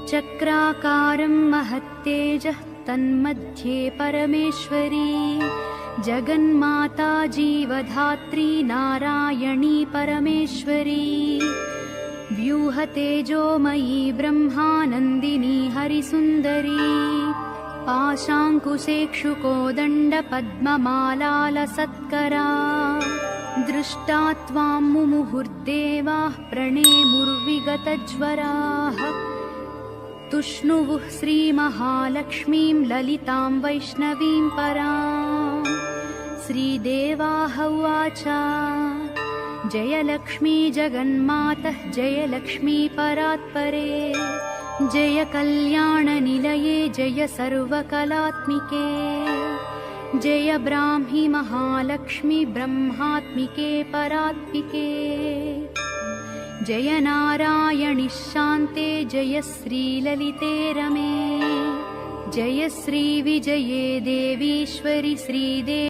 चक्राकारं महत्तेजः तन्मध्ये परमेश्वरी जगन्माता जीवधात्री नारायणी परमेश्वरी व्यूहतेजोमयी ब्रह्मानन्दिनी हरिसुन्दरी पाशाङ्कुशेक्षुकोदण्डपद्ममालालसत्करा दृष्टा त्वां मुमुहुर्देवाः प्रणेमुर्विगतज्वराः तुष्णुवुः श्रीमहालक्ष्मीं ललितां वैष्णवीं परां श्रीदेवाः उवाच जयलक्ष्मी जगन्मातः जयलक्ष्मी परात्परे जय कल्याणनिलये जय सर्वकलात्मिके जय ब्राह्मी महालक्ष्मी ब्रह्मात्मिके परात्मिके जय नारायणि शान्ते जय श्रीललिते रमे जय श्रीविजये देवीश्वरि श्रीदेवी